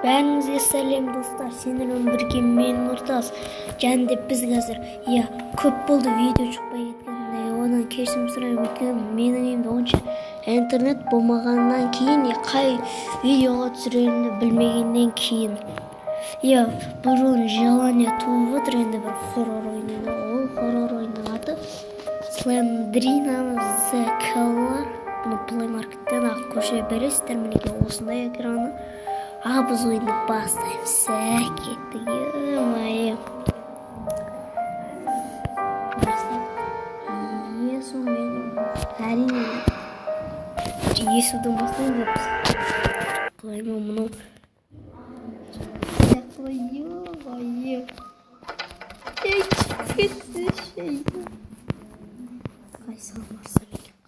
Бәріңізге сәлем достар, сендермен бірге мен Нұртас. Және де біз қазір көп болды видео шықпай кеткенде, одан кешірім сұраймын, өйткені менің үйімде онша интернет болмағаннан кейін қай видеоға түсіретінімді білмегеннен кейін бұрын желание туып отыр, енді бір хоррор ойнайды. Ол хоррор ойынның аты Slenderina The Killer. Бұны Play Market'ten көше бересіздер, мінеке осындай экраны. Biz oyunu başlayalım. Sək etdik. Mayım. Yesu benim. Hərin. Yesu'dan başlayalım. Koymam bunu. Koyuyor. Hiç şey.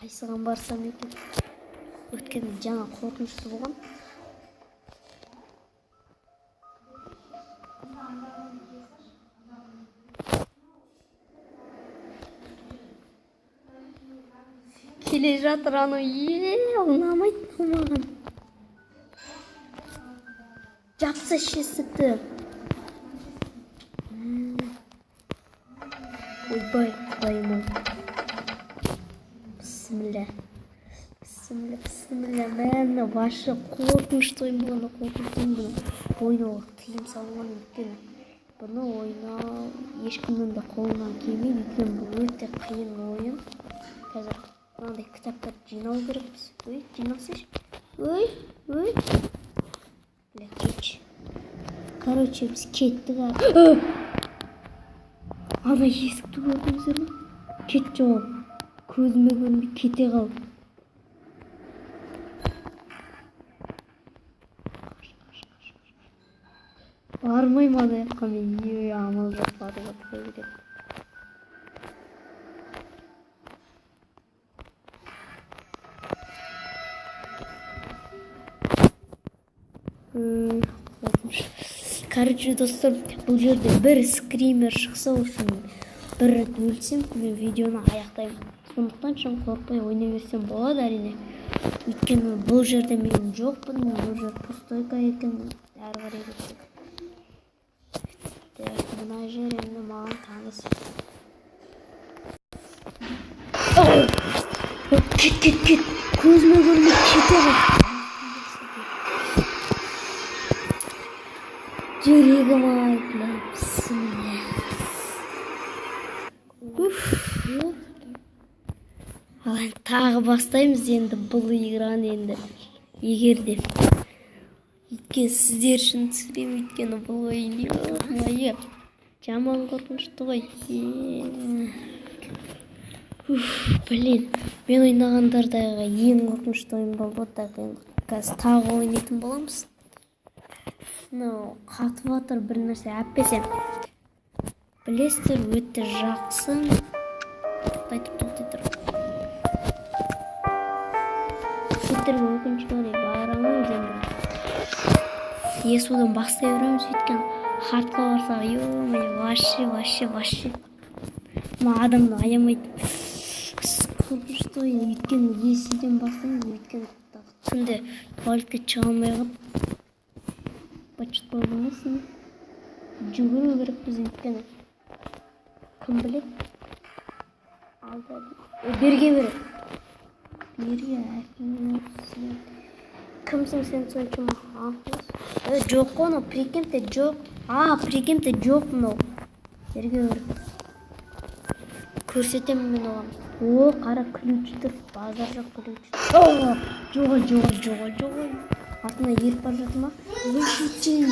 Qayсыған барсам екен. Өткенде жаңа қорқынышты болған. Келе жатыр анау, ұнамайды маған. Жапса шесікті. Ойбай, құдайым. Бісміллә. Мәні башы қорқынышты ойын бұны. Ойнауға тыйым салған екен. Бұны ойнау ешкімнің де қолынан келмейді екен. Бұл өте қиын ойын. Қазір мынандай кітаптар жинау керекпіз. Жинасыш. Бля, кеш. Короче, біз кеттік. Ана есікті көрдіңіздер ме? Кет жоқ. Көзіме көрінбей кете қал. Бармайым ана жаққа, мен амал жоқ баруға керек. Короче, достар, бұл жерде бір скример шықса үшін бір рет өлсем, мен видеоны аяқтаймын. Сондықтан шын қорқпай ойнай берсем болады әрине. Өйткені бұл жерде мен жоқпын, бұл жер пустойка екен. Әрі қарай кетсек. Мына жер енді маған таныс. Кет. Көзіме көрініп кете қал. Жүрегім ай, бісміллә. Тағы бастаймыз енді бұл играны енді. Егерде. Өйткені сіздер үшін түсірем, өйткені бұл ойын. Жаман қорқынышты ғой. Блин, мен ойнағандардағы ең қорқынышты ойын болды. Қазір тағы ойнайтын боламыз. Қатып атыр бір нәрсе әппесем. Білесіздер, өте жақсы. Тоқтай тұр. Сіздерге өкінішке орай байрамын демді. Есудан бастай өреміз, өйткен хартқа барсақ, вообще. Ма адамды аямайды. Қорқынышты ойын, өйткен есуден бастаймыз, өйткен түнде туалетке шыға алмай қалып. Бачыт болмасын. Жүгіру керек біз өйткені. Кім білек? Берге берек. Берге әкең. Кімсің сен сонша мақыз? Жоқ оны, прикиньте жоқ. Прикиньте жоқ мынау. Берге берек. Көрсетемін мен оған. Қара ключ тұр. Базар жоқ ключ. Жоғал. Артына еріп бар жатыр ма? Өшітшін.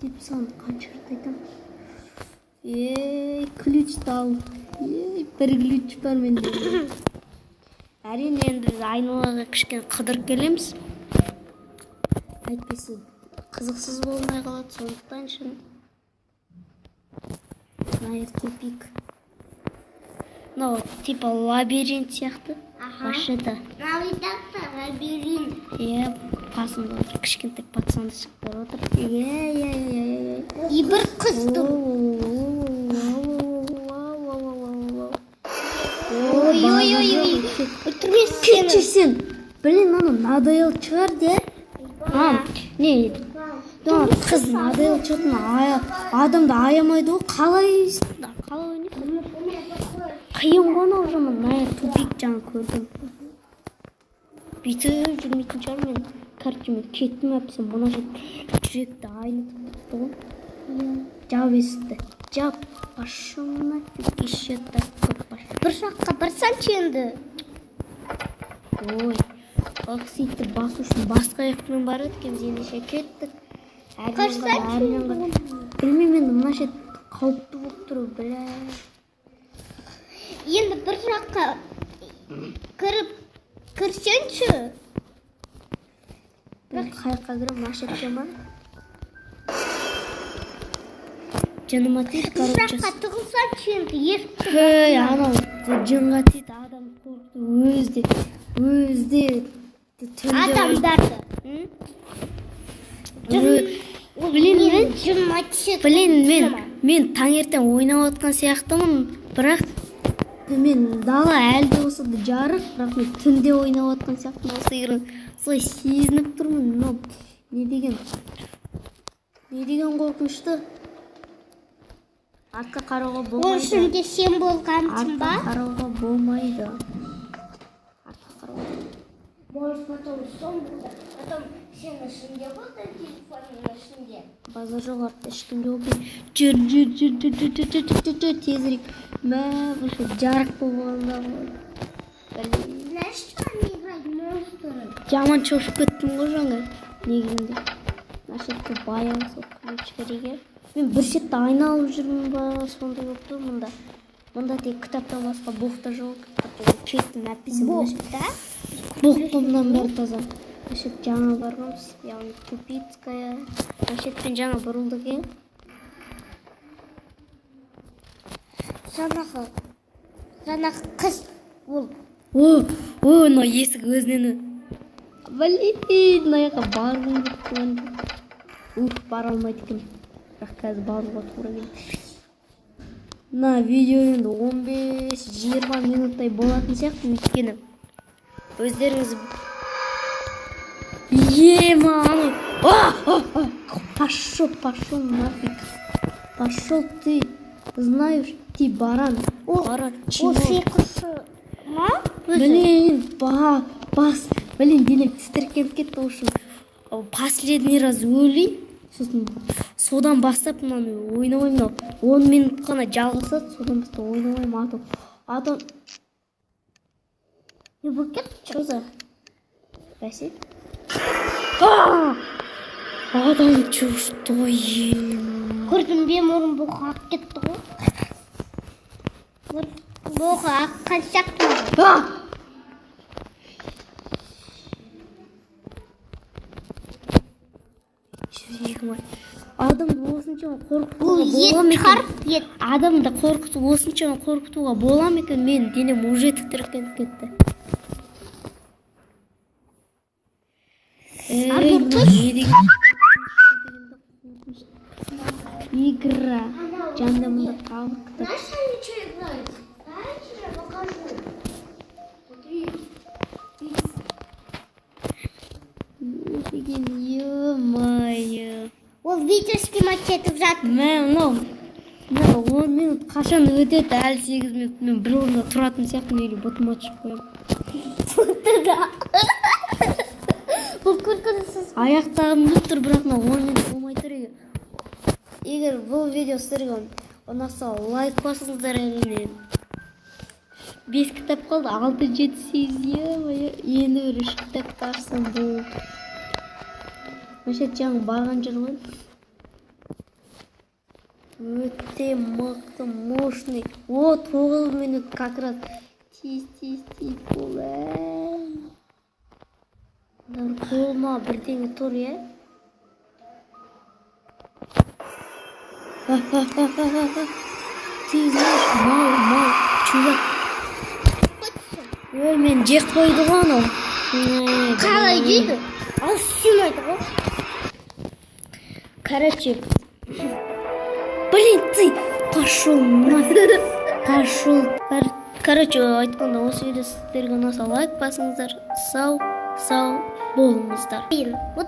Деп сан қанша рет айтам. Ключ ал. Бір ключ бар менде. Әрине енді айналаға кішкен қыдырып келеміз. Әйтпесе қызықсыз болмай қалады, сондықтан үшін. Тупик. Типа лабиринт сияқты. Башыда. Лабиринт. Пасында отыр, кішкентай пацанчықтар отыр. И бір қыз тұр. Ой. Өтірмесін. Блин, аны надоел шығар де. не қыз модель что-то адамды аямайды ғой, қалай ойнайсың? Қиын ғой анау жаман, мына тупик жаңа көрдім. Бүйтіп жүрмейтін шығар мен. Короче, мен кеттім әпсем, мына жүректі айнытып тұқты ғой. Жап есікті. Жап. Пошел нафиг, еще такой пошел. Bir жаққа барсаңшы енді. Ой, сөйтіп басу үшін басқа аяқпен бар едік, ендеше кеттік. Білмеймін, енді мына жер қауіпті болып тұр, бля. Енді бір жаққа кірсеңші. Қай жаққа кірем, мына жерге ма? Жаныма тиді, Bir жаққа тығылсаңшы енді есікті. Хей, анау жынға тиді, адам қорқты, өзде Адамдарды. Мен таңертең ойнап отқан сияқтымын, бірақ мен дала әлі де болса да жарық, бірақ мен түнде ойнап отқан сияқтымын. Осы егер солай сезініп тұрмын. Не деген қорқынышты. Артқа қарауға болмайды. Ол үшінде сен болғансың ба? Артқа қарауға болмайды. Может, потом сон будет, потом сен ішінде болды, телефонның ішінде. Базар жоқ, артта ешкімде болмайды. Жүр, тезірек. Мә, бұл жарық болғанда ғой. Знаешь, что они играют монстры? Жаман шошып кеттім ғой жаңа. Негізінде. Нашетті баян соққылычқа деген. Мен бір шетті айналып жүрмін ба, сондай болып тұр мұнда. Мұнда тек кітаптан басқа боқта жоқ. Кеттім әппесім. Боқта? Боқтымдан бәрі таза. Нашет жаңа барғанбыз, яғни Тупицкая. Нашетпен жаңа бұрылдық ең. Жаңағы қыз ол. Мына есік өзінен. Блин, мына жаққа барғым келді. Бара алмайды екен. Бірақ қазір баруға тура келді. Мына видео енді 15-20 минуттай болатын сияқты, өйткені өздеріңіз аны пошел нафиг. Пошел ты, знаешь, ты баран. Ол сиқыршы ма? Блин, денем тітіркеніп кетті үшін. Последний раз өлей. Содан бастап мынаны ойнамаймын. 10 минут қана жалғасады, содан бастап ойнамаймын. Адам Не болып кетті? Что за? Бәсе? Адам, что ем? Көрдім бе, мұрын боқы ақ кетті ғой. Боқы аққан сияқты ма? Жүрегім ай. Адамды осыншама Бұл ет. Адамды осыншама қорқытуға бола ма екен? Мен денем уже тітіркеніп кетті. Игра. Жанымда қалып кетті. Знаешь, они что играют? Знаете, я покажу. Ё-моё. Ол видео снимать етіп жатыр. Мынау 10 минут қашан өтеді, әлі 8 минут. Мен бір орында тұратын сияқты, мейлі бұтыма шығып қоямын. Бұл көргенсіз. Аяқтағым келіп тұр, бірақ 10 минут болмай тұр. Егер бұл видео сіздерге ұнаса, лайк басыңыздар, әрине. 5 кітап қалды, 6, 7, 8, енді бір 3 кітап барсам болды. Мәшет жаңа барған жер ғой. Өте мықты, мощный. 9 минут как раз. Тиз болды. Қолыма бірдеңе тұр, е? Тиз, мал, чувак. Ой, мен жек қойды ғой анау. Қалай жейді? Ал сүймейді ғой. Короче, блин, ты пошел нафиг. Короче, айтқанда осы видео сіздерге ұнаса лайк басыңыздар. Сау болыңыздар. Вот